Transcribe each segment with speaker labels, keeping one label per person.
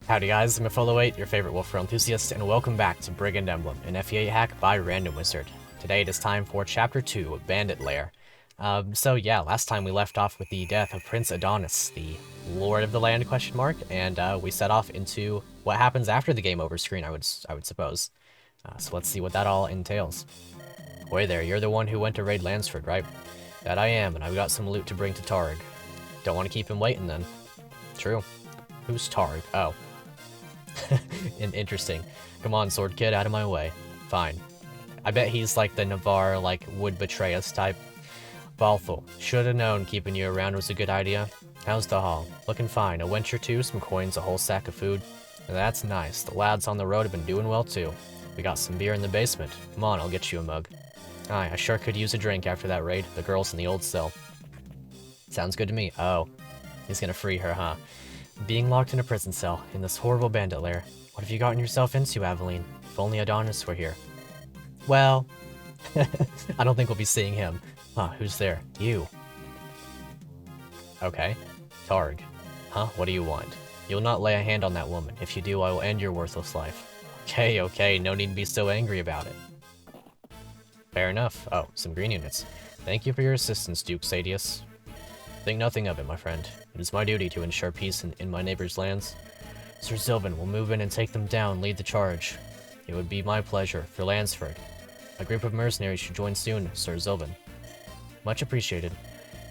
Speaker 1: Howdy guys, I'm Follow8, your favorite Wolfrow enthusiast, and welcome back to Brigand Emblem, an FE8 hack by RandomWizard. Today it is time for Chapter 2 of Bandit Lair. So yeah, last time we left off with the death of Prince Adonis, the Lord of the Land, and we set off into what happens after the game over screen, I would suppose. So let's see what that all entails. Boy there, you're the one who went to raid Lansford, right? That I am, and I've got some loot to bring to Taarg. Don't want to keep him waiting then. True. Who's Taarg? Oh. Interesting. Come on, sword kid, out of my way. Fine. I bet he's like the Navarre, like, would betray us type. Balthul, shoulda known keeping you around was a good idea. How's the haul? Looking fine. A wench or two, some coins, a whole sack of food. That's nice. The lads on the road have been doing well too. We got some beer in the basement. Come on, I'll get you a mug. Aye, I sure could use a drink after that raid. The girl's in the old cell. Sounds good to me. Oh, he's gonna free her, huh? Being locked in a prison cell, in this horrible bandit lair. What have you gotten yourself into, Aveline? If only Adonis were here. Well, I don't think we'll be seeing him. Huh, who's there? You. Okay. Taarg. Huh, what do you want? You'll not lay a hand on that woman. If you do, I will end your worthless life. Okay, no need to be so angry about it. Fair enough. Oh, some green units. Thank you for your assistance, Duke Sadius. Think nothing of it, my friend. It is my duty to ensure peace in my neighbors' lands. Sir Sylvan will move in and take them down, lead the charge. It would be my pleasure for Lansford. A group of mercenaries should join soon, Sir Sylvan. Much appreciated.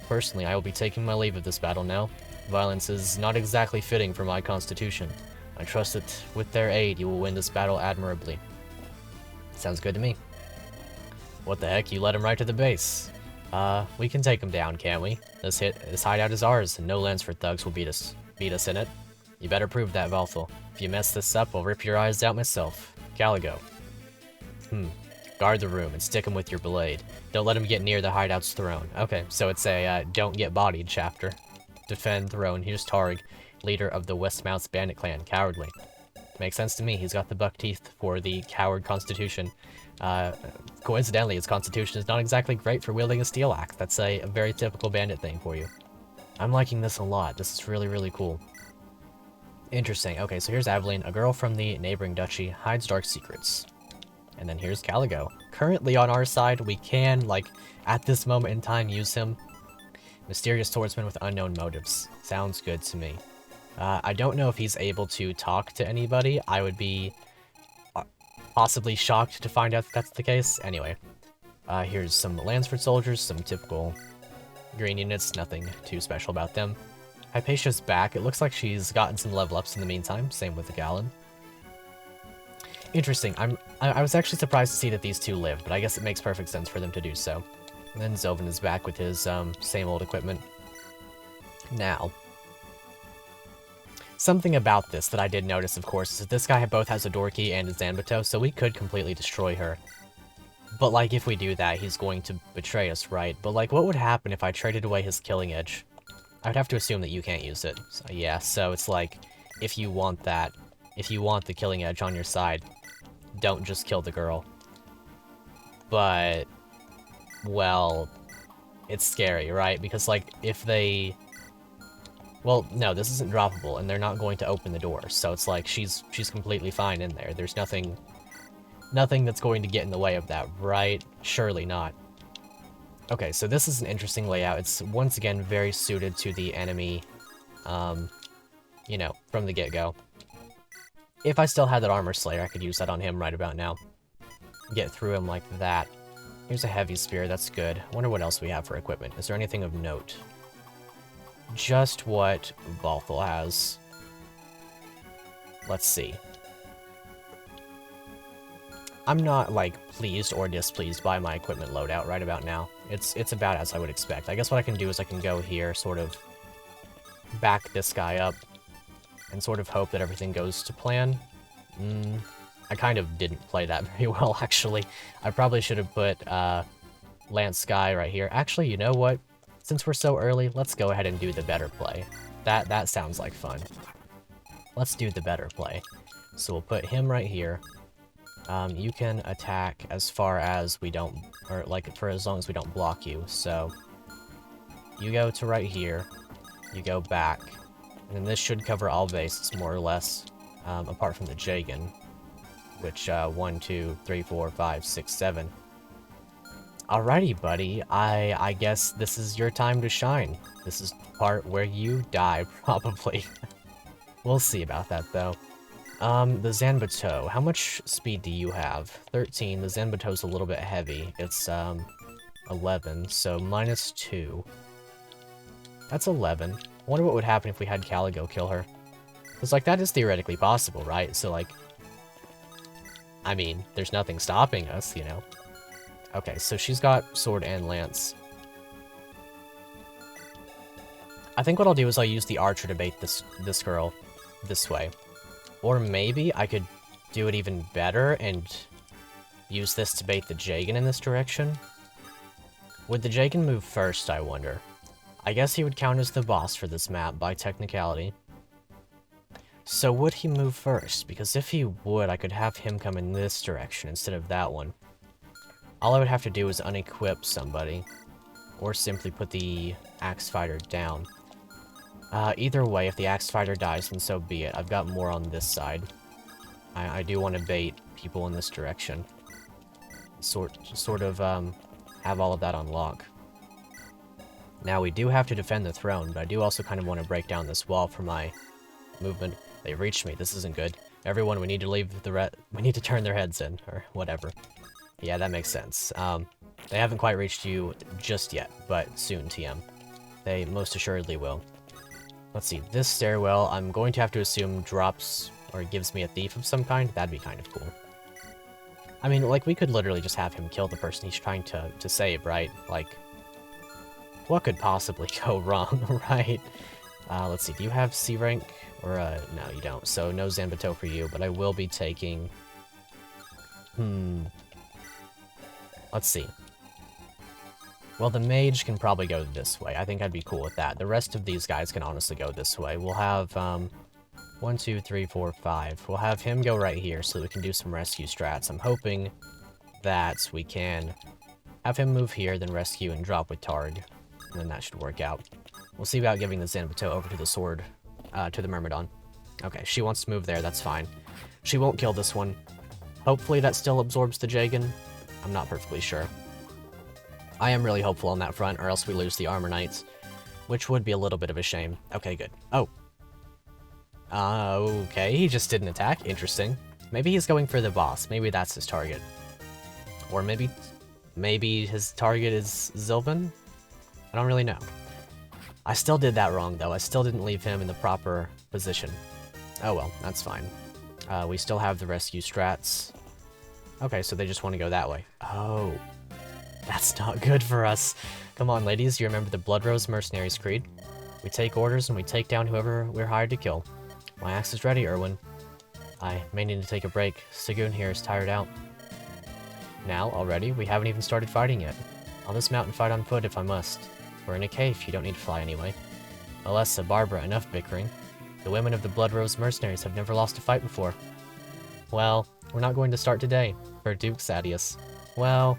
Speaker 1: Personally, I will be taking my leave of this battle now. Violence is not exactly fitting for my constitution. I trust that with their aid, you will win this battle admirably. Sounds good to me. What the heck, you led him right to the base. We can take him down, can't we? This hideout is ours, and no Lansford thugs will beat us in it. You better prove that, Balthul. If you mess this up, I'll rip your eyes out myself. Caligo. Guard the room and stick him with your blade. Don't let him get near the hideout's throne. Okay, so it's a don't get bodied chapter. Defend throne. Here's Taarg, leader of the Westmouth's bandit clan. Cowardly. Makes sense to me. He's got the buck teeth for the coward constitution. Coincidentally, his constitution is not exactly great for wielding a steel axe. That's a very typical bandit thing for you. I'm liking this a lot. This is really, really cool. Interesting. Okay, so here's Aveline, a girl from the neighboring duchy, hides dark secrets. And then here's Caligo. Currently on our side, we can, like, at this moment in time, use him. Mysterious swordsman with unknown motives. Sounds good to me. I don't know if he's able to talk to anybody. I would be possibly shocked to find out that that's the case. Anyway, here's some Lansford soldiers, some typical green units, nothing too special about them. Hypatia's back. It looks like she's gotten some level ups in the meantime. Same with the Gallon. Interesting. I was actually surprised to see that these two lived, but I guess it makes perfect sense for them to do so. And then Zovan is back with his same old equipment. Now, something about this that I did notice, of course, is that this guy both has a door key and a Zanbato, so we could completely destroy her. But, like, if we do that, he's going to betray us, right? But, like, what would happen if I traded away his killing edge? I would have to assume that you can't use it. So, yeah, so it's like, if you want that, if you want the killing edge on your side, don't just kill the girl. But, well, it's scary, right? Because, like, if they... Well, no, this isn't droppable, and they're not going to open the door, so it's like, she's completely fine in there. There's nothing that's going to get in the way of that, right? Surely not. Okay, so this is an interesting layout. It's, once again, very suited to the enemy, you know, from the get-go. If I still had that Armor Slayer, I could use that on him right about now. Get through him like that. Here's a Heavy Spear, that's good. I wonder what else we have for equipment. Is there anything of note? Just what Balthul has. Let's see. I'm not, like, pleased or displeased by my equipment loadout right about now. It's about as I would expect. I guess what I can do is I can go here, sort of back this guy up, and sort of hope that everything goes to plan. I kind of didn't play that very well, actually. I probably should have put Lance Sky right here. Actually, you know what? Since we're so early, let's go ahead and do the better play. That sounds like fun. Let's do the better play. So we'll put him right here. You can attack as far as we don't, or like for as long as we don't block you. So you go to right here, you go back, and this should cover all bases more or less. apart from the Jagen, which, 1, 2, 3, 4, 5, 6, 7. Alrighty, buddy, I guess this is your time to shine. This is the part where you die, probably. We'll see about that, though. The Zanbato, how much speed do you have? 13, the Zanbato's a little bit heavy. It's, 11, so -2. That's 11. I wonder what would happen if we had Caligo kill her. Because, like, that is theoretically possible, right? So, like, I mean, there's nothing stopping us, you know? Okay, so she's got sword and lance. I think what I'll do is I'll use the archer to bait this girl this way. Or maybe I could do it even better and use this to bait the Jagen in this direction. Would the Jagen move first, I wonder? I guess he would count as the boss for this map by technicality. So would he move first? Because if he would, I could have him come in this direction instead of that one. All I would have to do is unequip somebody. Or simply put the axe fighter down. Either way, if the axe fighter dies, then so be it. I've got more on this side. I do want to bait people in this direction. Sort of, have all of that on lock. Now, we do have to defend the throne, but I do also kind of want to break down this wall for my movement. They reached me. This isn't good. Everyone, we need to leave we need to turn their heads in, or whatever. Yeah, that makes sense. They haven't quite reached you just yet, but soon, TM. They most assuredly will. Let's see, this stairwell, I'm going to have to assume drops or gives me a thief of some kind. That'd be kind of cool. I mean, like, we could literally just have him kill the person he's trying to save, right? Like, what could possibly go wrong, right? Let's see, do you have C rank? Or, no, you don't. So, no Zanbato for you, but I will be taking... Let's see. Well, the mage can probably go this way. I think I'd be cool with that. The rest of these guys can honestly go this way. We'll have, 1, 2, 3, 4, 5. We'll have him go right here so that we can do some rescue strats. I'm hoping that we can have him move here, then rescue and drop with Taarg. And then that should work out. We'll see about giving the Zanbato over to the sword, to the Myrmidon. Okay, she wants to move there, that's fine. She won't kill this one. Hopefully that still absorbs the Jagen. I'm not perfectly sure. I am really hopeful on that front, or else we lose the Armor Knights, which would be a little bit of a shame. Okay, good. Oh. Okay, he just didn't attack. Interesting. Maybe he's going for the boss. Maybe that's his target. Or maybe his target is Zylvan? I don't really know. I still did that wrong, though. I still didn't leave him in the proper position. Oh well, that's fine. We still have the rescue strats. Okay, so they just want to go that way. Oh. That's not good for us. Come on, ladies, you remember the Blood Rose Mercenaries Creed? We take orders and we take down whoever we're hired to kill. My axe is ready, Erwin. I may need to take a break. Sagoon here is tired out. Now, already, we haven't even started fighting yet. I'll dismount and fight on foot if I must. We're in a cave, you don't need to fly anyway. Alessa, Barbara, enough bickering. The women of the Blood Rose Mercenaries have never lost a fight before. Well, we're not going to start today. For Duke Sadius. Well...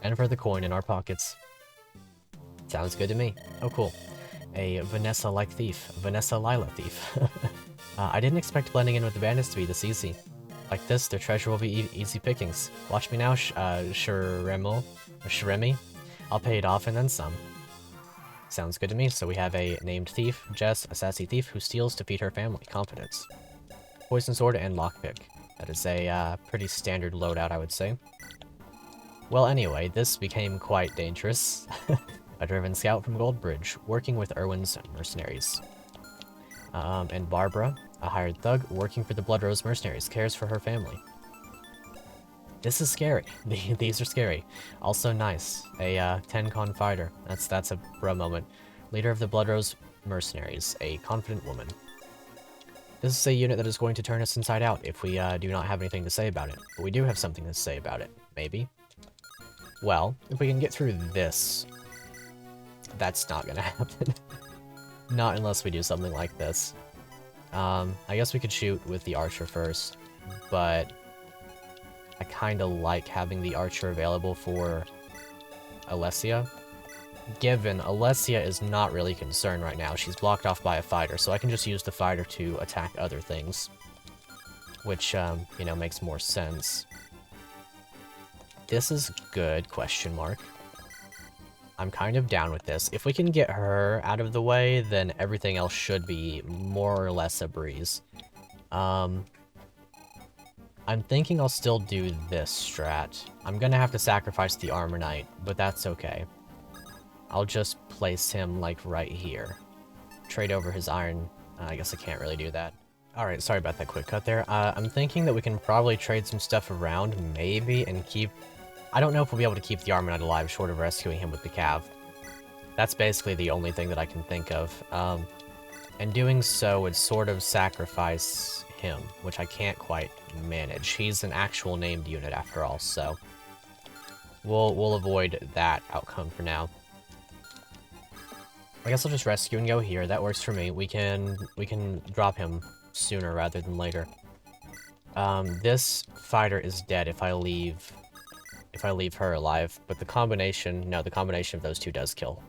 Speaker 1: and for the coin in our pockets. Sounds good to me. Oh, cool. A Vanessa-like thief. Vanessa Lila thief. I didn't expect blending in with the bandits to be this easy. Like this, their treasure will be easy pickings. Watch me now, Shiremi. I'll pay it off and then some. Sounds good to me. So we have a named thief, Jess, a sassy thief who steals to feed her family. Confidence. Poison sword and lockpick. That is a pretty standard loadout, I would say. Well, anyway, this became quite dangerous. A driven scout from Goldbridge, working with Erwin's mercenaries. And Barbara, a hired thug, working for the Blood Rose Mercenaries, cares for her family. This is scary. These are scary. Also nice. A 10-con fighter. That's a bro moment. Leader of the Blood Rose Mercenaries, a confident woman. This is a unit that is going to turn us inside out if we do not have anything to say about it. But we do have something to say about it. Maybe. Well, if we can get through this, that's not gonna happen. Not unless we do something like this. I guess we could shoot with the archer first, but I kinda like having the archer available for Alessia. Given Alessia is not really concerned right now, she's blocked off by a fighter, so I can just use the fighter to attack other things. which, you know, makes more sense. This is good, question mark. I'm kind of down with this. If we can get her out of the way, then everything else should be more or less a breeze. I'm thinking I'll still do this strat. I'm gonna have to sacrifice the Armor Knight, but that's okay. I'll just place him, like, right here. Trade over his iron. I guess I can't really do that. Alright, sorry about that quick cut there. I'm thinking that we can probably trade some stuff around, maybe, and keep... I don't know if we'll be able to keep the Armor Knight alive, short of rescuing him with the Cav. That's basically the only thing that I can think of. And doing so would sort of sacrifice him, which I can't quite manage. He's an actual named unit after all, so... We'll avoid that outcome for now. I guess I'll just rescue and go here. That works for me. We can drop him sooner rather than later. This fighter is dead if I leave her alive, but the combination of those two does kill.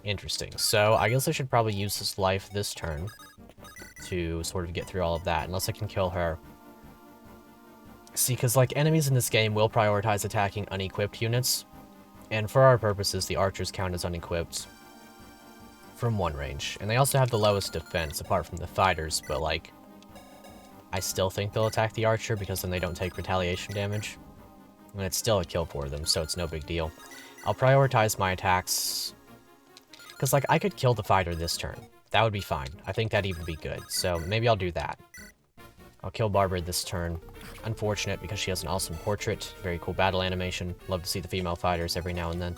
Speaker 1: Interesting. So I guess I should probably use his life this turn to sort of get through all of that, unless I can kill her. See, because like enemies in this game will prioritize attacking unequipped units, and for our purposes, the archers count as unequipped from one range. And they also have the lowest defense, apart from the fighters, but like, I still think they'll attack the archer because then they don't take retaliation damage. And it's still a kill for them, so it's no big deal. I'll prioritize my attacks, because like, I could kill the fighter this turn. That would be fine. I think that'd even be good, so maybe I'll do that. I'll kill Barbara this turn. Unfortunate, because she has an awesome portrait. Very cool battle animation. Love to see the female fighters every now and then.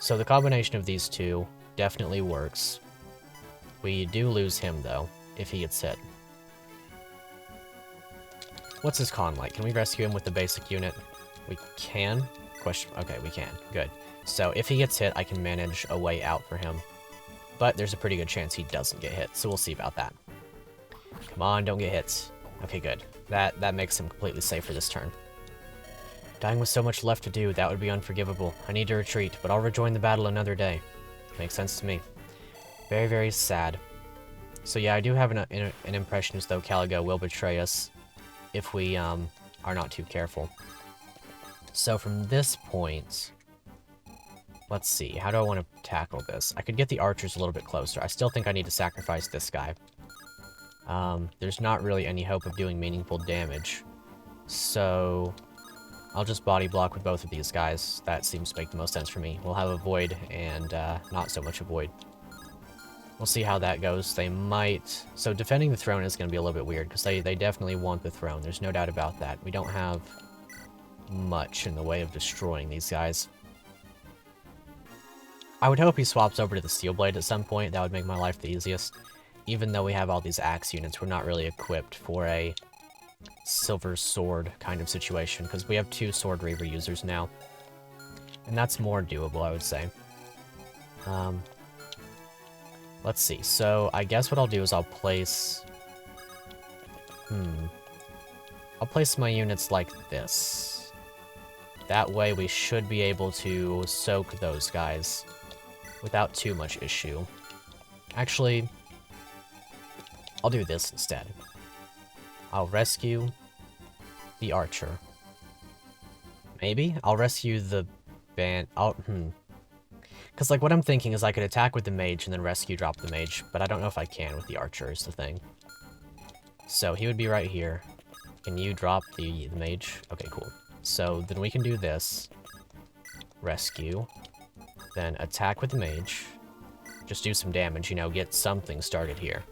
Speaker 1: So the combination of these two definitely works. We do lose him, though, if he gets hit. What's his con like? Can we rescue him with the basic unit? We can? Okay, we can. Good. So if he gets hit, I can manage a way out for him. But there's a pretty good chance he doesn't get hit, so we'll see about that. Come on, don't get hit. Okay, good. That makes him completely safe for this turn. Dying with so much left to do, that would be unforgivable. I need to retreat, but I'll rejoin the battle another day. Makes sense to me. Very, very sad. So yeah, I do have an impression as though Caligo will betray us if we are not too careful. So from this point, let's see, how do I want to tackle this? I could get the archers a little bit closer. I still think I need to sacrifice this guy. There's not really any hope of doing meaningful damage. So I'll just body block with both of these guys. That seems to make the most sense for me. We'll have a void and not so much a void. We'll see how that goes. They might... So defending the throne is going to be a little bit weird, because they definitely want the throne. There's no doubt about that. We don't have much in the way of destroying these guys. I would hope he swaps over to the steel blade at some point. That would make my life the easiest. Even though we have all these axe units, we're not really equipped for a silver sword kind of situation, because we have 2 sword reaver users now. And that's more doable, I would say. Let's see. So I guess what I'll do is I'll place... I'll place my units like this. That way we should be able to soak those guys without too much issue. Actually, I'll do this instead. I'll rescue the archer. Maybe? I'll rescue the Because, like, what I'm thinking is I could attack with the mage and then rescue drop the mage, but I don't know if I can with the archer is the thing. So he would be right here. Can you drop the mage? Okay, cool. So then we can do this. Rescue. Then attack with the mage. Just do some damage, you know, get something started here.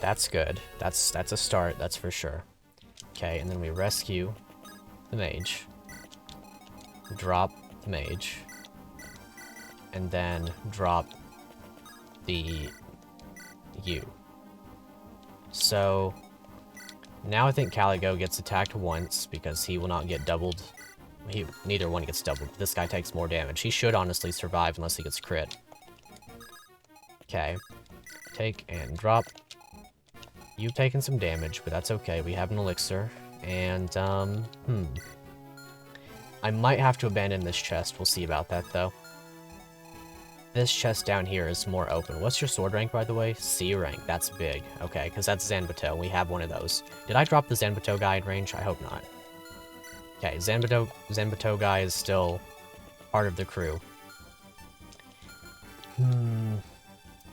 Speaker 1: That's good. That's a start, that's for sure. Okay, and then we rescue the mage. Drop the mage. And then drop the U. So now I think Caligo gets attacked once because he will not get doubled. Neither one gets doubled. This guy takes more damage. He should honestly survive unless he gets crit. Okay. Take and drop. You've taken some damage, but that's okay. We have an elixir. And, I might have to abandon this chest. We'll see about that, though. This chest down here is more open. What's your sword rank, by the way? C rank. That's big. Okay, because that's Zanbato. We have one of those. Did I drop the Zanbato guy in range? I hope not. Okay, Zanbato guy is still part of the crew.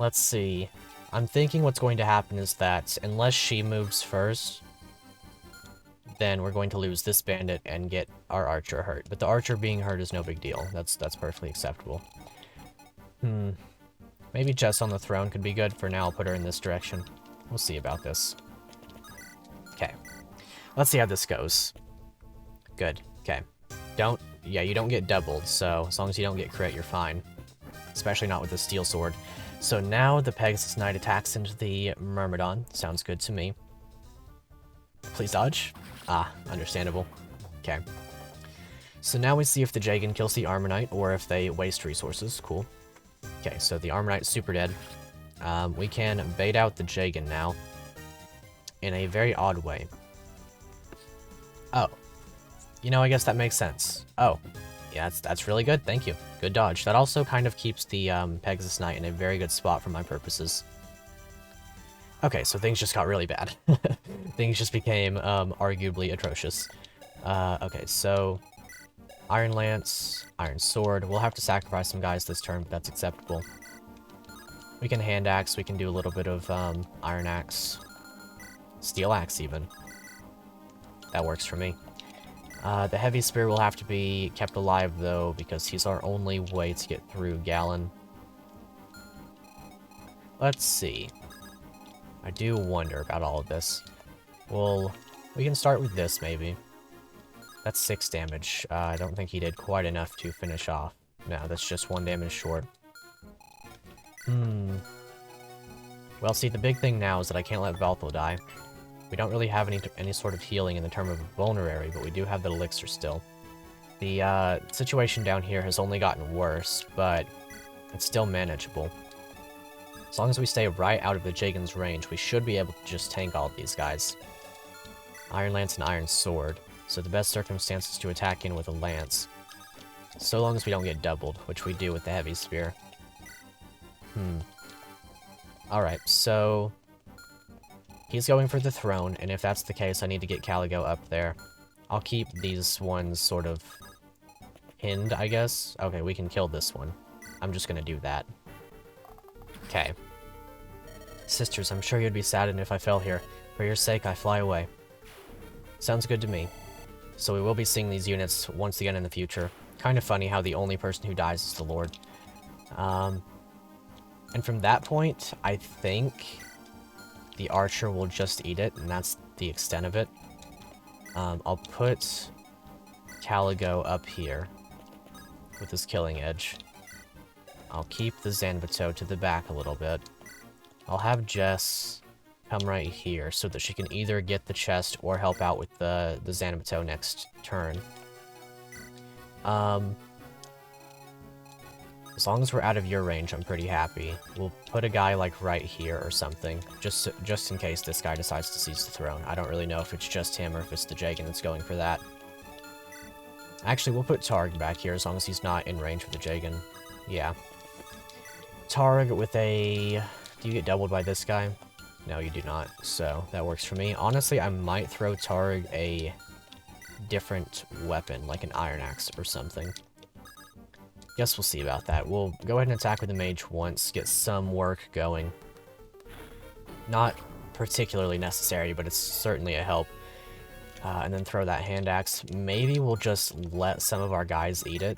Speaker 1: Let's see. I'm thinking what's going to happen is that unless she moves first, then we're going to lose this bandit and get our archer hurt. But the archer being hurt is no big deal. That's perfectly acceptable. Maybe Jess on the throne could be good. For now, I'll put her in this direction. We'll see about this. Okay. Let's see how this goes. Good. Okay. Yeah, you don't get doubled, so as long as you don't get crit, you're fine. Especially not with the steel sword. So now the Pegasus Knight attacks into the Myrmidon. Sounds good to me. Please dodge. Ah, understandable. Okay. So now we see if the Jagen kills the Armor Knight or if they waste resources. Cool. Okay, so the Armor Knight's super dead. We can bait out the Jagen now in a very odd way. Oh. You know, I guess that makes sense. Oh. Yeah, that's really good. Thank you. Good dodge. That also kind of keeps the Pegasus Knight in a very good spot for my purposes. Okay, so things just got really bad. Things just became arguably atrocious. Okay, so Iron Lance, Iron Sword. We'll have to sacrifice some guys this turn, but that's acceptable. We can Hand Axe. We can do a little bit of Iron Axe. Steel Axe, even. That works for me. The Heavy Spear will have to be kept alive, though, because he's our only way to get through Gallon. Let's see. I do wonder about all of this. Well, we can start with this, maybe. That's 6 damage. I don't think he did quite enough to finish off. No, that's just 1 damage short. Well, see, the big thing now is that I can't let Valthal die. We don't really have any sort of healing in the term of vulnerary, but we do have the elixir still. The situation down here has only gotten worse, but it's still manageable. As long as we stay right out of the Jagen's range, we should be able to just tank all of these guys. Iron Lance and Iron Sword, so the best circumstances to attack in with a Lance. So long as we don't get doubled, which we do with the Heavy Spear. Alright, so he's going for the throne, and if that's the case, I need to get Caligo up there. I'll keep these ones sort of pinned, I guess. Okay, we can kill this one. I'm just gonna do that. Okay. Sisters, I'm sure you'd be saddened if I fell here. For your sake, I fly away. Sounds good to me. So we will be seeing these units once again in the future. Kind of funny how the only person who dies is the Lord. And from that point, I think the archer will just eat it, and that's the extent of it. I'll put Caligo up here with his killing edge. I'll keep the Zanbato to the back a little bit. I'll have Jess come right here so that she can either get the chest or help out with the Zanbato next turn. As long as we're out of your range, I'm pretty happy. We'll put a guy, like, right here or something, just in case this guy decides to seize the throne. I don't really know if it's just him or if it's the Jagen that's going for that. Actually, we'll put Taarg back here as long as he's not in range with the Jagen. Yeah. Taarg with a... Do you get doubled by this guy? No, you do not, so that works for me. Honestly, I might throw Taarg a different weapon, like an Iron Axe or something. Guess we'll see about that. We'll go ahead and attack with the mage once, get some work going. Not particularly necessary, but it's certainly a help. And then throw that hand axe. Maybe we'll just let some of our guys eat it.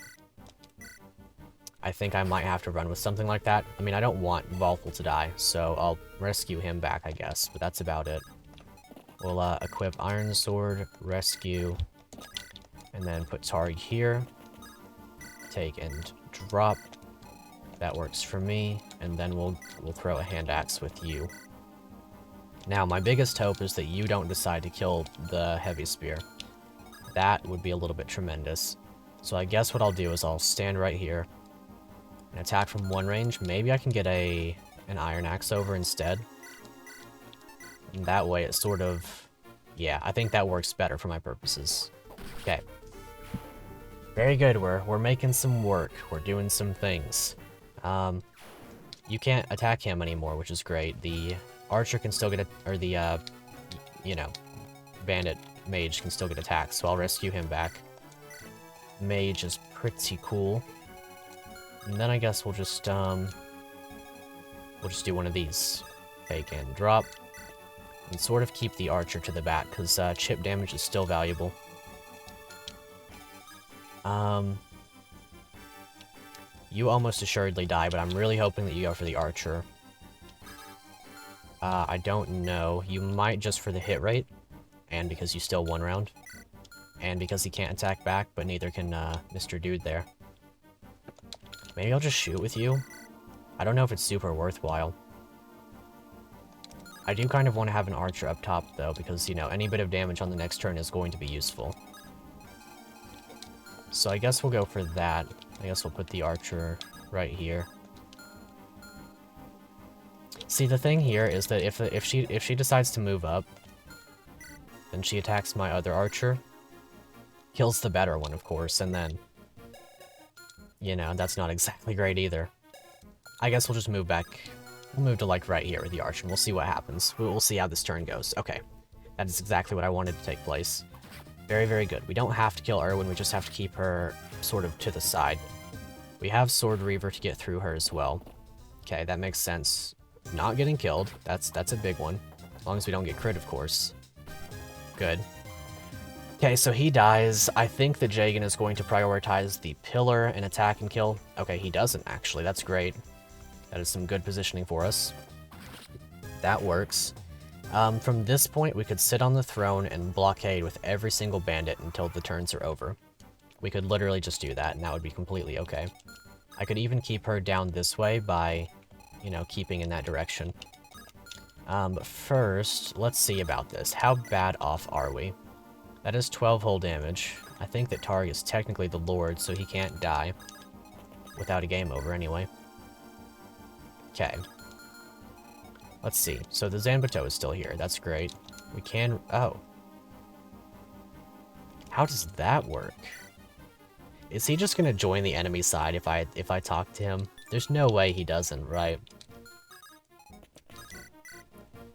Speaker 1: I think I might have to run with something like that. I mean, I don't want Valthal to die, so I'll rescue him back, I guess, but that's about it. We'll equip Iron Sword, rescue, and then put Taarg here. Take and drop. That works for me, and then we'll throw a hand axe with you. Now, my biggest hope is that you don't decide to kill the Heavy Spear. That would be a little bit tremendous. So I guess what I'll do is I'll stand right here and attack from one range. Maybe I can get an Iron Axe over instead. And that way it sort of... Yeah, I think that works better for my purposes. Okay. Very good, we're making some work. We're doing some things. You can't attack him anymore, which is great. The archer can still get or the, you know, bandit mage can still get attacked, so I'll rescue him back. Mage is pretty cool. And then I guess we'll just do one of these. Take and drop. And sort of keep the archer to the back, because chip damage is still valuable. You almost assuredly die, but I'm really hoping that you go for the archer. I don't know. You might just for the hit rate, and because you still won round. And because he can't attack back, but neither can Mr. Dude there. Maybe I'll just shoot with you? I don't know if it's super worthwhile. I do kind of want to have an archer up top, though, because, you know, any bit of damage on the next turn is going to be useful. So I guess we'll go for that. I guess we'll put the archer right here. See, the thing here is that if she decides to move up, then she attacks my other archer, kills the better one, of course, and then, you know, that's not exactly great either. I guess we'll just move back. We'll move to, like, right here with the archer, and we'll see what happens. We'll see how this turn goes. Okay. That is exactly what I wanted to take place. Very, very good. We don't have to kill Erwin, we just have to keep her sort of to the side. We have Sword Reaver to get through her as well. Okay, that makes sense. Not getting killed. That's a big one. As long as we don't get crit, of course. Good. Okay, so he dies. I think that Jagen is going to prioritize the pillar and attack and kill. Okay, he doesn't, actually. That's great. That is some good positioning for us. That works. From this point, we could sit on the throne and blockade with every single bandit until the turns are over. We could literally just do that, and that would be completely okay. I could even keep her down this way by, you know, keeping in that direction. But first, let's see about this. How bad off are we? That is 12 hull damage. I think that Taarg is technically the Lord, so he can't die without a game over anyway. Okay. Let's see. So the Zanbato is still here. That's great. We can... Oh. How does that work? Is he just gonna join the enemy side if I talk to him? There's no way he doesn't, right?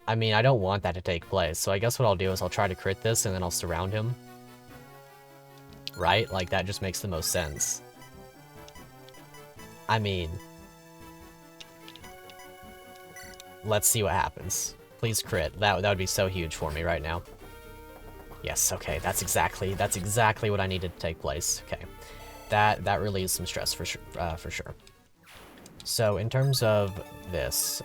Speaker 1: I mean, I don't want that to take place, so I guess what I'll do is I'll try to crit this and then I'll surround him. Right? Like, that just makes the most sense. I mean... Let's see what happens. Please crit. That would be so huge for me right now. Yes, okay, that's exactly what I needed to take place. Okay. That relieves some stress for sure. So, in terms of this,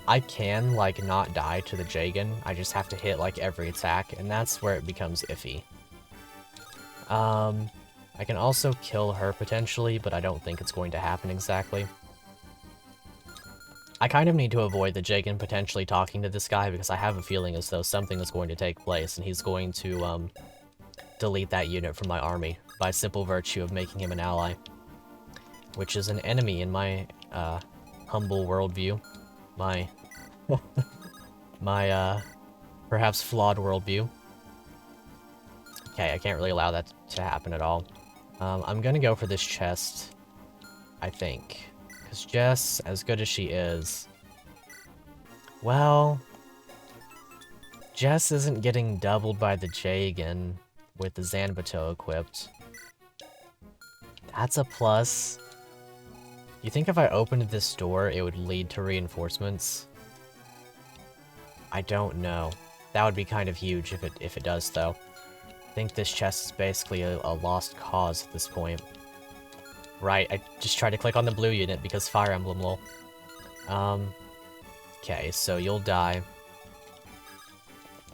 Speaker 1: I can, like, not die to the Jagen. I just have to hit, like, every attack, and that's where it becomes iffy. I can also kill her potentially, but I don't think it's going to happen exactly. I kind of need to avoid the Jagen potentially talking to this guy because I have a feeling as though something is going to take place and he's going to delete that unit from my army by simple virtue of making him an ally, which is an enemy in my humble worldview, my perhaps flawed worldview. Okay, I can't really allow that to happen at all. I'm gonna go for this chest, I think. Because Jess, as good as she is... Well... Jess isn't getting doubled by the Jagen with the Zanbato equipped. That's a plus. You think if I opened this door, it would lead to reinforcements? I don't know. That would be kind of huge if it does, though. I think this chest is basically a lost cause at this point. Right, I just tried to click on the blue unit because Fire Emblem, lol. Okay, so you'll die.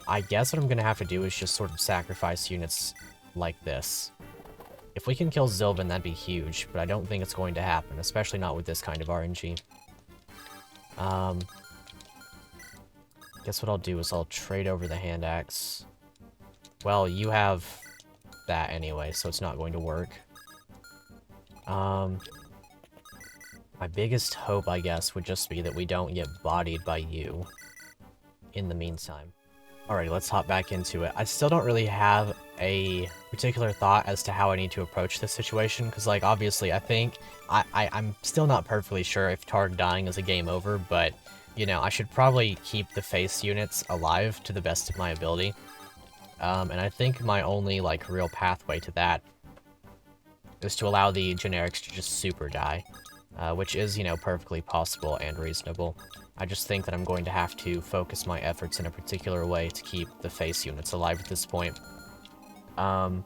Speaker 1: I guess what I'm gonna have to do is just sort of sacrifice units like this. If we can kill Zylvan, that'd be huge, but I don't think it's going to happen, especially not with this kind of RNG. Guess what I'll do is I'll trade over the hand axe. Well, you have that anyway, so it's not going to work. My biggest hope, I guess, would just be that we don't get bodied by you in the meantime. Alright, let's hop back into it. I still don't really have a particular thought as to how I need to approach this situation, because, like, obviously, I think I'm still not perfectly sure if Taarg dying is a game over, but, you know, I should probably keep the face units alive to the best of my ability. And I think my only, like, real pathway to that is to allow the generics to just super die, which is, you know, perfectly possible and reasonable. I just think that I'm going to have to focus my efforts in a particular way to keep the face units alive at this point. Because,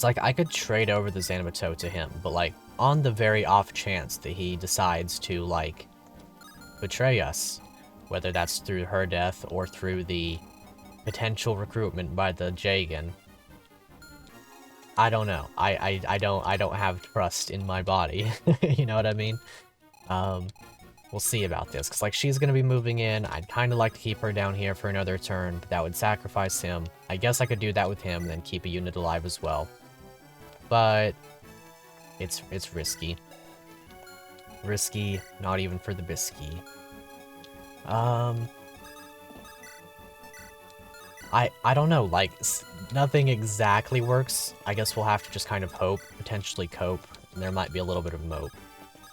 Speaker 1: like, I could trade over the Zanmato to him, but, like, on the very off chance that he decides to, like, betray us, whether that's through her death or through the potential recruitment by the Jagen, I don't know. I don't have trust in my body. You know what I mean? We'll see about this, because, like, she's gonna be moving in. I'd kind of like to keep her down here for another turn, but that would sacrifice him. I guess I could do that with him, and then keep a unit alive as well. But it's risky. Risky, not even for the bisky. I don't know, like, nothing exactly works. I guess we'll have to just kind of hope, potentially cope, and there might be a little bit of mope.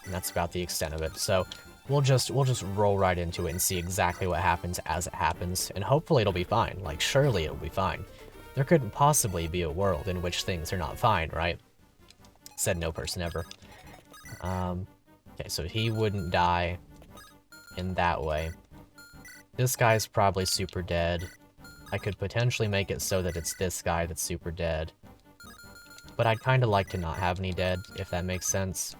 Speaker 1: And that's about the extent of it. So we'll just roll right into it and see exactly what happens as it happens, and hopefully it'll be fine. Like, surely it'll be fine. There couldn't possibly be a world in which things are not fine, right? Said no person ever. Okay, so he wouldn't die in that way. This guy's probably super dead. I could potentially make it so that it's this guy that's super dead. But I'd kind of like to not have any dead, if that makes sense.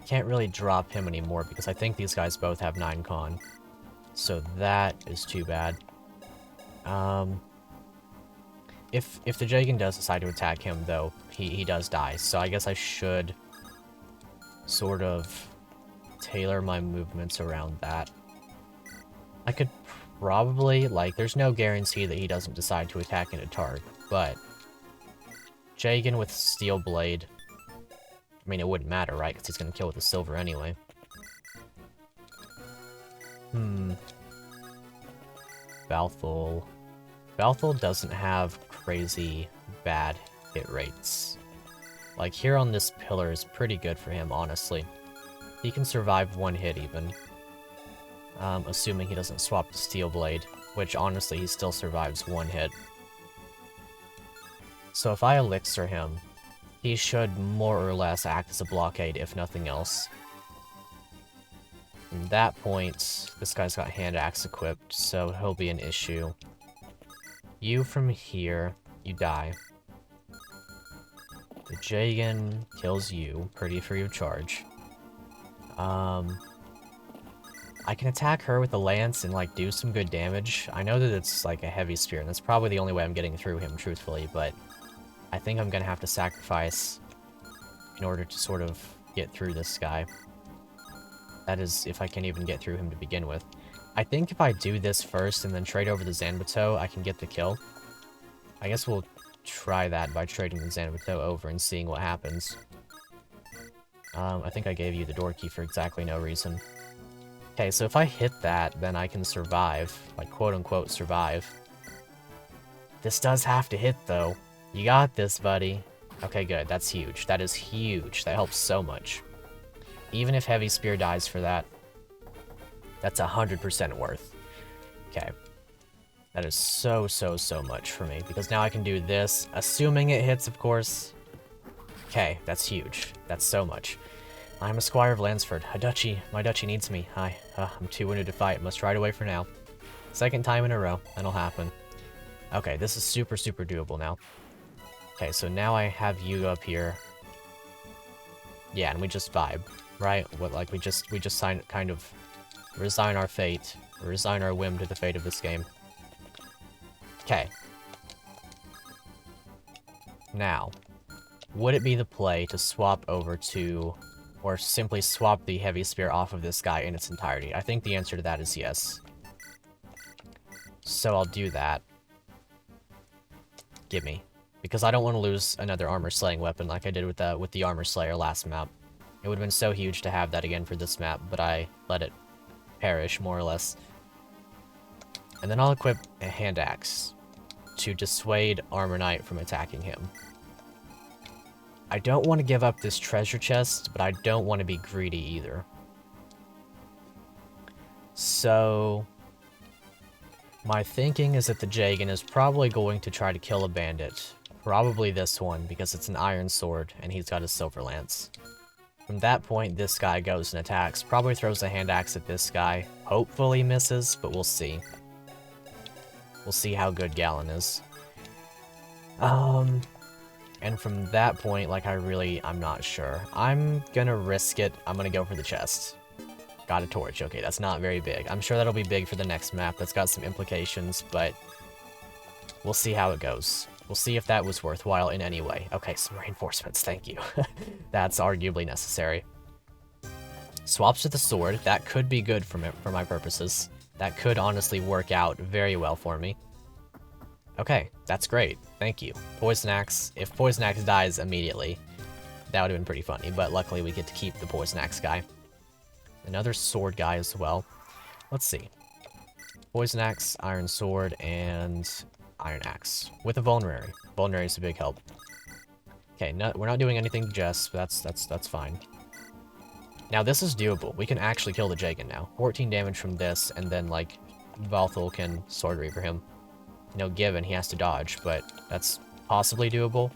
Speaker 1: Can't really drop him anymore, because I think these guys both have 9 con. So that is too bad. If the Jagen does decide to attack him, though, he does die. So I guess I should sort of tailor my movements around that. I could probably, like, there's no guarantee that he doesn't decide to attack into Taarg, but Jagen with Steel Blade, I mean, it wouldn't matter, right? Because he's going to kill with the silver anyway. Balthul. Balthul doesn't have crazy bad hit rates. Like, here on this pillar is pretty good for him, honestly. He can survive 1 hit, even. Assuming he doesn't swap to Steel Blade, which, honestly, he still survives 1 hit. So if I elixir him, he should more or less act as a blockade, if nothing else. At that point, this guy's got hand axe equipped, so he'll be an issue. You from here, you die. The Jagen kills you, pretty free of charge. I can attack her with the lance and, like, do some good damage. I know that it's, like, a heavy spear, and that's probably the only way I'm getting through him, truthfully, but I think I'm gonna have to sacrifice in order to sort of get through this guy. That is, if I can even get through him to begin with. I think if I do this first and then trade over the Zanmato, I can get the kill. I guess we'll try that by trading the Zanmato over and seeing what happens. I think I gave you the door key for exactly no reason. Okay, so if I hit that, then I can survive. Like, quote-unquote survive. This does have to hit, though. You got this, buddy. Okay, good. That's huge. That is huge. That helps so much. Even if Heavy Spear dies for that, that's 100% worth. Okay. That is so much for me, because now I can do this, assuming it hits, of course. Okay, that's huge. That's so much. I'm a Squire of Lansford. My duchy needs me. Hi. I'm too wounded to fight. Must ride away for now. 2nd time in a row. That'll happen. Okay, this is super doable now. Okay, so now I have you up here. Yeah, and we just vibe, right? What, like, we just kind of resign our fate, resign our whim to the fate of this game. Okay. Now, would it be the play to swap over to, or simply swap the heavy spear off of this guy in its entirety? I think the answer to that is yes. So I'll do that. Gimme. Because I don't want to lose another armor-slaying weapon like I did with the Armor Slayer last map. It would have been so huge to have that again for this map, but I let it perish, more or less. And then I'll equip a hand axe to dissuade Armor Knight from attacking him. I don't want to give up this treasure chest, but I don't want to be greedy either. So my thinking is that the Jagen is probably going to try to kill a bandit. Probably this one, because it's an iron sword, and he's got a silver lance. From that point, this guy goes and attacks. Probably throws a hand axe at this guy. Hopefully misses, but we'll see. We'll see how good Galen is. And from that point, like, I'm not sure. I'm gonna risk it. I'm gonna go for the chest. Got a torch. Okay, that's not very big. I'm sure that'll be big for the next map. That's got some implications, but we'll see how it goes. We'll see if that was worthwhile in any way. Okay, some reinforcements. Thank you. That's arguably necessary. Swaps to the sword. That could be good for my purposes. That could honestly work out very well for me. Okay, that's great. Thank you. Poison Axe. If Poison Axe dies immediately, that would have been pretty funny, but luckily we get to keep the Poison Axe guy. Another sword guy as well. Let's see. Poison Axe, Iron Sword, and Iron Axe. With a Vulnerary. Vulnerary is a big help. Okay, we're not doing anything to Jess, but that's fine. Now this is doable. We can actually kill the Jagen now. 14 damage from this, and then, like, Valthul can Sword Reaver him. You know, given he has to dodge, but that's possibly doable.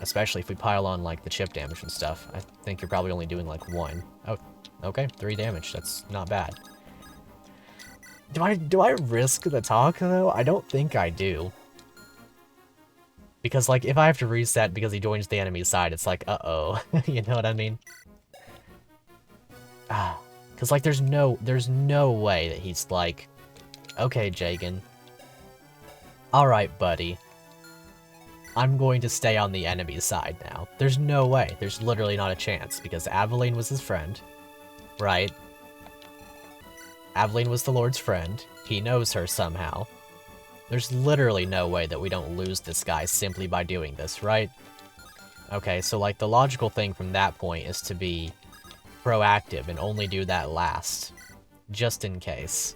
Speaker 1: Especially if we pile on, like, the chip damage and stuff. I think you're probably only doing, like, 1. Oh, okay, 3 damage. That's not bad. Do I risk the talk, though? I don't think I do. Because, like, if I have to reset because he joins the enemy side, it's like, uh-oh. You know what I mean? Because, like, there's no way that he's like, okay, Jagen. Alright, buddy. I'm going to stay on the enemy side now. There's no way. There's literally not a chance, because Aveline was his friend. Right? Aveline was the Lord's friend. He knows her somehow. There's literally no way that we don't lose this guy simply by doing this, right? Okay, so, like, the logical thing from that point is to be proactive and only do that last. Just in case.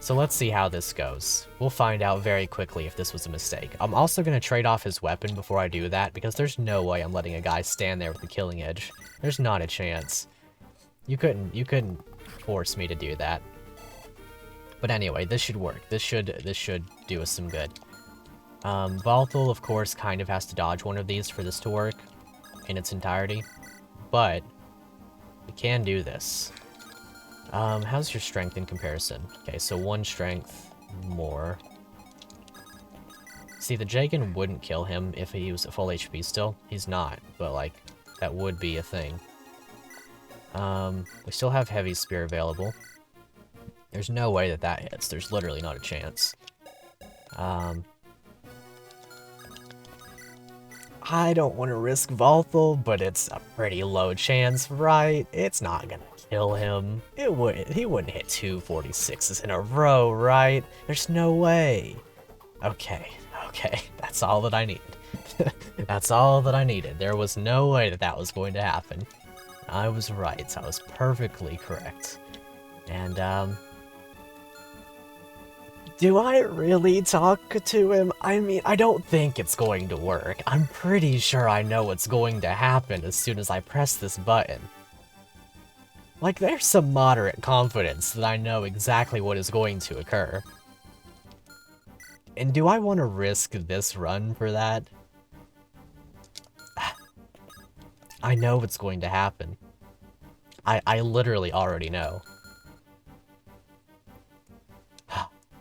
Speaker 1: So let's see how this goes. We'll find out very quickly if this was a mistake. I'm also going to trade off his weapon before I do that, because there's no way I'm letting a guy stand there with the killing edge. There's not a chance. You couldn't force me to do that. But anyway, this should work. This should do us some good. Valthul, of course, kind of has to dodge one of these for this to work in its entirety. But we can do this. How's your strength in comparison? Okay, so 1 strength more. See, the Jagen wouldn't kill him if he was at full HP still. He's not, but, like, that would be a thing. We still have Heavy Spear available. There's no way that that hits. There's literally not a chance. I don't want to risk Valthul, but it's a pretty low chance, right? It's not gonna kill him. He wouldn't hit 246s in a row, right? There's no way. Okay, that's all that I needed. That's all that I needed. There was no way that that was going to happen. I was right. I was perfectly correct. And, do I really talk to him? I mean, I don't think it's going to work. I'm pretty sure I know what's going to happen as soon as I press this button. Like, there's some moderate confidence that I know exactly what is going to occur. And do I want to risk this run for that? I know what's going to happen. I literally already know.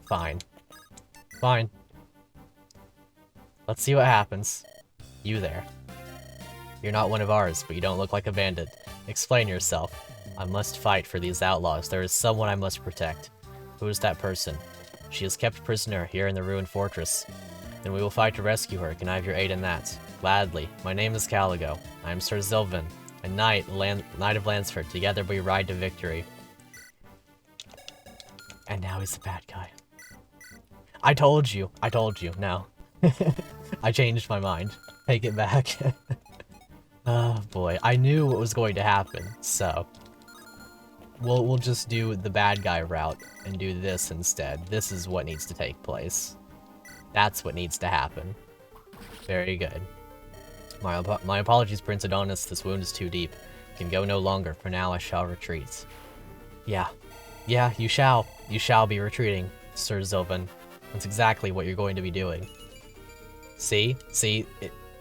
Speaker 1: Fine. Fine. Let's see what happens. You there. You're not one of ours, but you don't look like a bandit. Explain yourself. I must fight for these outlaws. There is someone I must protect. Who is that person? She is kept prisoner here in the ruined fortress. Then we will fight to rescue her. Can I have your aid in that? Gladly. My name is Caligo. I am Sir Sylvan, a knight of Lansford. Together we ride to victory. And now he's the bad guy. I told you. No. I changed my mind. Take it back. Oh boy, I knew what was going to happen, so. We'll just do the bad guy route and do this instead. This is what needs to take place. That's what needs to happen. Very good. My apologies, Prince Adonis. This wound is too deep. Can go no longer. For now, I shall retreat. Yeah. Yeah, you shall. You shall be retreating, Sir Zilvan. That's exactly what you're going to be doing. See? See?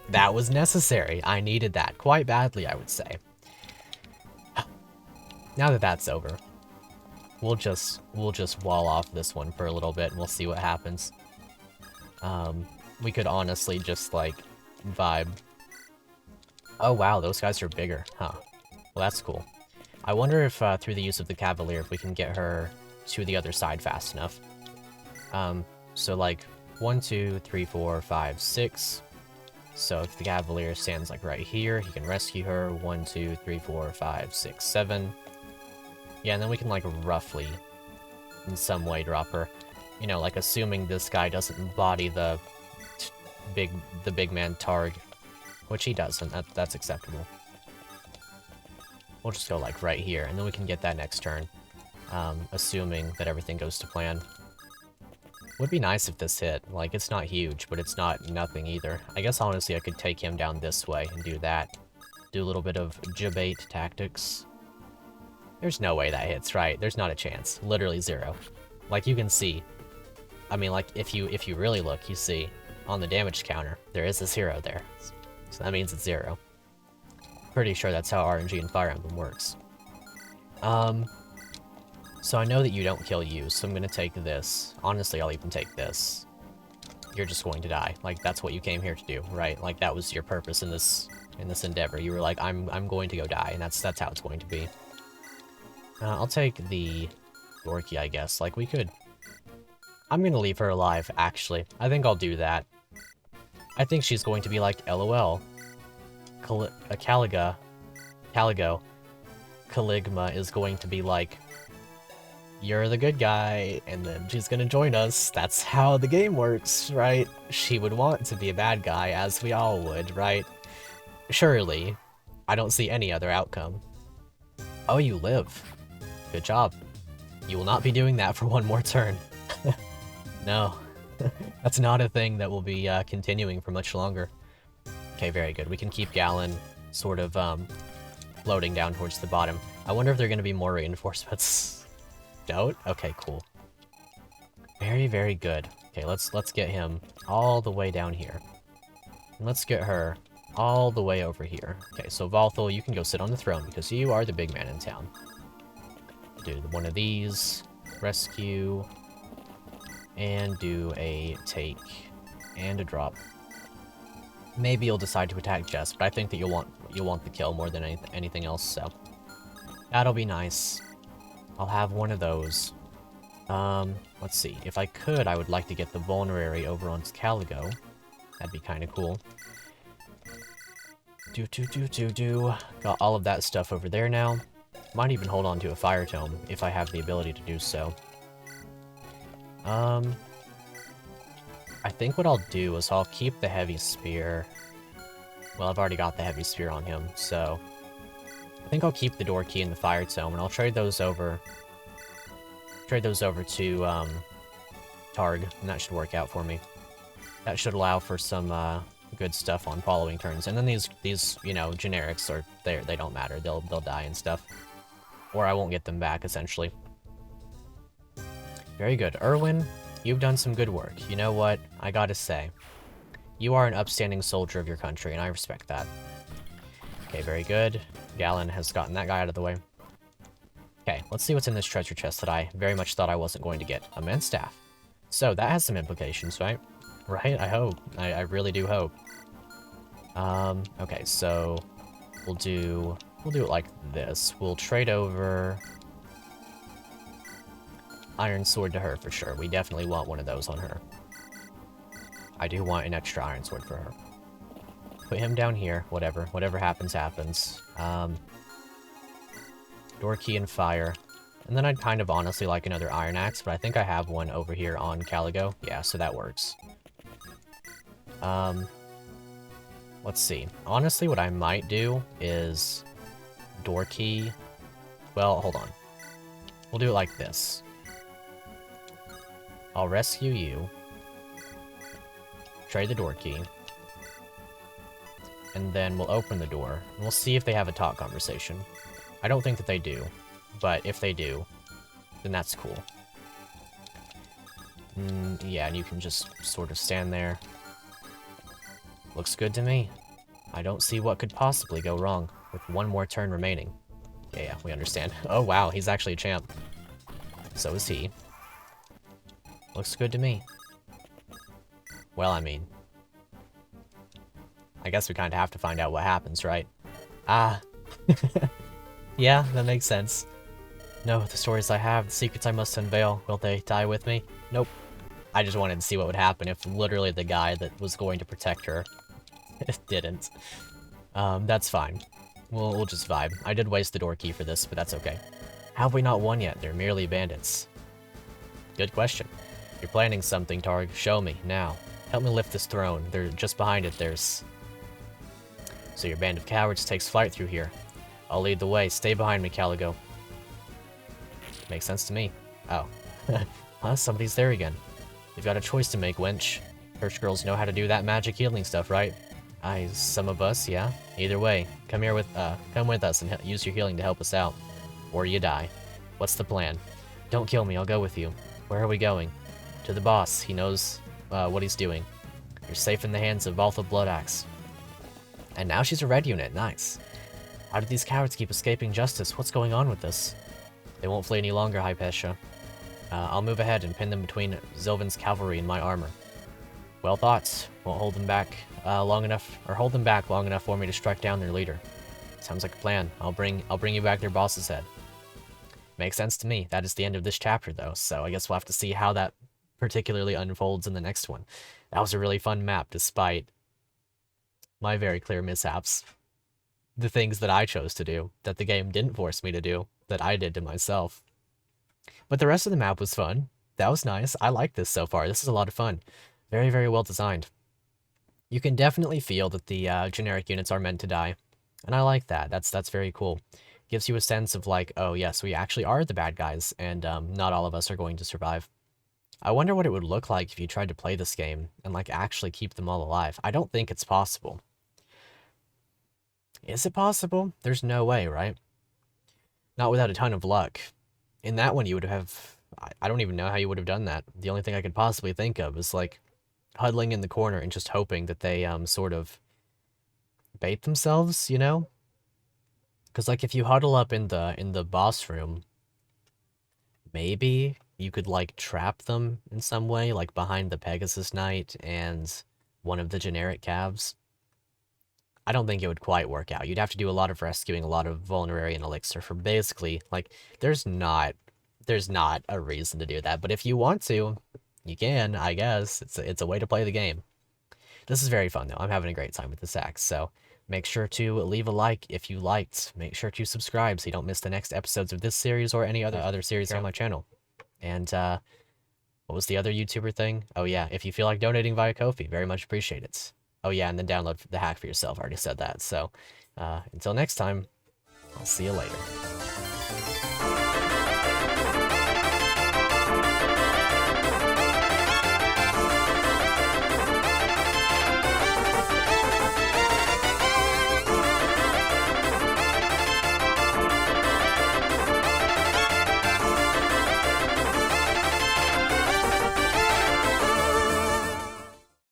Speaker 1: That was necessary. I needed that. Quite badly, I would say. Now that that's over, we'll just wall off this one for a little bit and we'll see what happens. We could honestly just, like, vibe. Oh wow, those guys are bigger, huh? Well, that's cool. I wonder if, through the use of the Cavalier, if we can get her to the other side fast enough. So like, 1, 2, 3, 4, 5, 6. So if the Cavalier stands, like, right here, he can rescue her. 1, 2, 3, 4, 5, 6, 7. Yeah, and then we can, like, roughly, in some way, drop her. You know, like, assuming this guy doesn't body the big man Taarg, which he doesn't. That's acceptable. We'll just go, like, right here, and then we can get that next turn, assuming that everything goes to plan. Would be nice if this hit. Like, it's not huge, but it's not nothing either. I guess, honestly, I could take him down this way and do that. Do a little bit of jabate tactics. There's no way that hits, right? There's not a chance. Literally 0. Like, you can see. I mean, like, if you really look, you see on the damage counter, there is a 0 there. So that means it's 0. Pretty sure that's how RNG and Fire Emblem works. So I know that you don't kill you, so I'm gonna take this. Honestly, I'll even take this. You're just going to die. Like, that's what you came here to do, right? Like, that was your purpose in this endeavor. You were like, I'm going to go die, and that's how it's going to be. I'll take the Dorky, I guess. Like, we could... I'm gonna leave her alive, actually. I think I'll do that. I think she's going to be like, LOL. Caligma is going to be like, you're the good guy, and then she's gonna join us. That's how the game works, right? She would want to be a bad guy, as we all would, right? Surely. I don't see any other outcome. Oh, you live. Good job. You will not be doing that for one more turn. No. That's not a thing that will be continuing for much longer. Okay, very good. We can keep Galen sort of floating down towards the bottom. I wonder if there are going to be more reinforcements. Don't? Okay, cool. Very, very good. Okay, let's get him all the way down here. And let's get her all the way over here. Okay, so Valthul, you can go sit on the throne because you are the big man in town. Do one of these, rescue, and do a take and a drop. Maybe you'll decide to attack Jess, but I think that you'll want the kill more than anything else, so that'll be nice. I'll have one of those. Let's see. If I could, I would like to get the Vulnerary over on Caligo. That'd be kind of cool. Got all of that stuff over there now. Might even hold on to a Fire Tome if I have the ability to do so. I think what I'll do is I'll keep the Heavy Spear. Well, I've already got the Heavy Spear on him, so I think I'll keep the Door Key and the Fire Tome, and I'll trade those over. Trade those over to Taarg, and that should work out for me. That should allow for some good stuff on following turns. And then these you know, generics are they don't matter. They'll die and stuff, or I won't get them back essentially. Very good, Erwin. You've done some good work. You know what? I gotta say, you are an upstanding soldier of your country, and I respect that. Okay, very good. Galen has gotten that guy out of the way. Okay, let's see what's in this treasure chest that I very much thought I wasn't going to get. A men's staff. So, that has some implications, right? Right? I hope. I really do hope. Okay, so we'll do it like this. We'll trade over Iron Sword to her for sure. We definitely want one of those on her. I do want an extra Iron Sword for her. Put him down here. Whatever happens, happens. Door Key and Fire. And then I'd kind of honestly like another Iron Axe, but I think I have one over here on Caligo. Yeah, so that works. Let's see. Honestly, what I might do is Door Key. Well, hold on. We'll do it like this. I'll rescue you. Trade the door key. And then we'll open the door, and we'll see if they have a talk conversation. I don't think that they do, but if they do, then that's cool. Yeah, and you can just sort of stand there. Looks good to me. I don't see what could possibly go wrong with one more turn remaining. Yeah, we understand. Oh wow, he's actually a champ. So is he. Looks good to me. Well, I mean, I guess we kind of have to find out what happens, right? Ah. Yeah, that makes sense. No, the stories I have, the secrets I must unveil, will they die with me? Nope. I just wanted to see what would happen if literally the guy that was going to protect her didn't. That's fine. We'll just vibe. I did waste the door key for this, but that's okay. Have we not won yet? They're merely bandits. Good question. You're planning something, Taarg. Show me, now. Help me lift this throne. They're just behind it, there's... So your band of cowards takes flight through here. I'll lead the way. Stay behind me, Caligo. Makes sense to me. Oh. Huh? Somebody's there again. You've got a choice to make, wench. Church girls know how to do that magic healing stuff, right? Aye, some of us, yeah. Either way, come with us and use your healing to help us out. Or you die. What's the plan? Don't kill me, I'll go with you. Where are we going? To the boss. He knows what he's doing. You're safe in the hands of Valtha Bloodaxe. And now she's a red unit, nice. How did these cowards keep escaping justice? What's going on with this? They won't flee any longer, Hypatia. I'll move ahead and pin them between Zylvan's cavalry and my armor. Well thought. Won't hold them back long enough for me to strike down their leader. Sounds like a plan. I'll bring you back their boss's head. Makes sense to me. That is the end of this chapter, though, so I guess we'll have to see how that particularly unfolds in the next one. That was a really fun map, despite my very clear mishaps. The things that I chose to do, that the game didn't force me to do, that I did to myself. But the rest of the map was fun. That was nice. I like this so far. This is a lot of fun. Very, very well designed. You can definitely feel that the generic units are meant to die. And I like that. That's very cool. Gives you a sense of like, oh yes, we actually are the bad guys, and not all of us are going to survive. I wonder what it would look like if you tried to play this game and like actually keep them all alive. I don't think it's possible. Is it possible? There's no way, right? Not without a ton of luck. In that one, you would have... I don't even know how you would have done that. The only thing I could possibly think of is, like, huddling in the corner and just hoping that they, sort of bait themselves, you know? Because, like, if you huddle up in the boss room, maybe you could, like, trap them in some way, like, behind the Pegasus Knight and one of the generic calves. I don't think it would quite work out. You'd have to do a lot of rescuing, a lot of vulnerary and elixir for basically, like, there's not a reason to do that. But if you want to, you can, I guess. It's a way to play the game. This is very fun, though. I'm having a great time with this axe, so make sure to leave a like if you liked. Make sure to subscribe so you don't miss the next episodes of this series or any other series on my channel. And, what was the other YouTuber thing? Oh, yeah, if you feel like donating via Ko-fi, very much appreciate it. Oh yeah, and then download the hack for yourself. I already said that. So, until next time, I'll see you later.